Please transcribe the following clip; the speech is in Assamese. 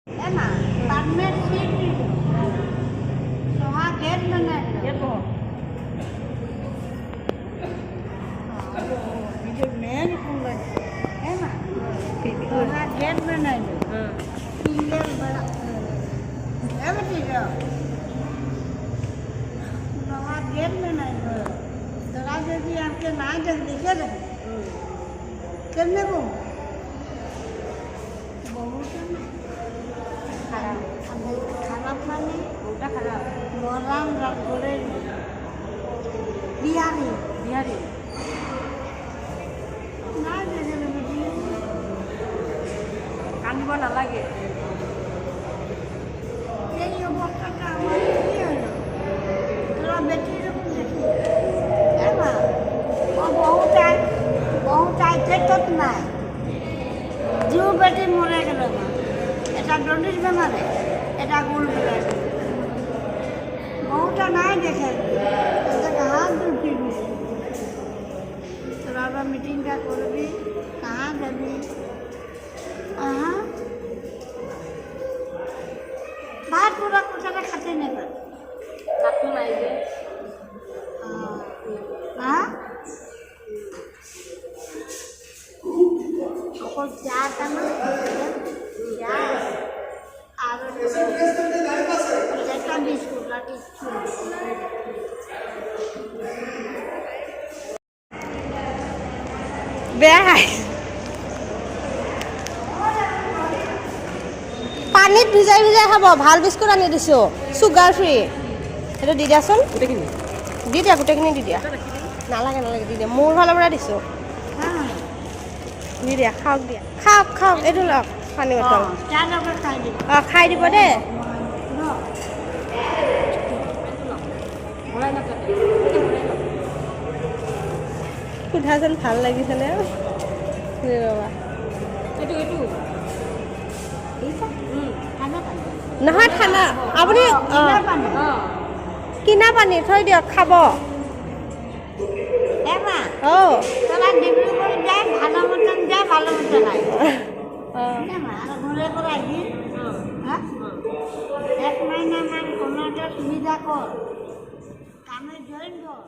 है ना बाद में सीट दी तो वहाँ गेट बना ये तो जो मेन कुंड है ना वहाँ गेट बना पिलर बड़ा है बेटी जो वहाँ गेट बना दरवाजे भी आपके ना जब दिखे रहे कितने को बहुत খারাপ মানে ওটা খারাপ মরাম করে বিহারি বিহারি না দেখলে বেশি কান্দিব নালাগে এই অবস্থাটা আমার কি হলো তোরা বেটির রকম দেখি এবার ও বহু চাইতে তো নাই জিও বেটি মরে গেল না এটা জন্ডিস বেমারে এটা গুল বেমারে বহুটা নাই দেখে कहाँ दूसरी তোরা আবার মিটিংটা করবি कहाँ যাবি ভাত পুরা কোথাটা খাতে নেবে খাতো নাই যে হ্যাঁ অকল চাটা না চা আর একটা বিস্কুট আর কিছু বেয়া পানীত ভিজাই ভিজাই খাব ভাল বিস্কুট আনি দিছোঁ চুগাৰ ফ্ৰী সেইটো দি দিয়াচোন দি দিয়া গোটেইখিনি দি দিয়া নালাগে নালাগে দি দিয়া মোৰ ফালৰ পৰা দিছোঁ দি দিয়া খাওক দিয়া খাওক খাওক এইটো লওক পানী বটল অঁ খাই দিব দেই সোধাচোন ভাল লাগিছেনে ৰ'বা নহয় ঠাণ্ডা আপুনি কিনা পানী থৈ দিয়ক খাব তোরা ডিব্রুগড় যায় ভালো মতন যায় ভালো মতন আয় ঘুরে করে আসবি এক মাইনা মান কোনোটা সুবিধা কর কামে জয়েন কর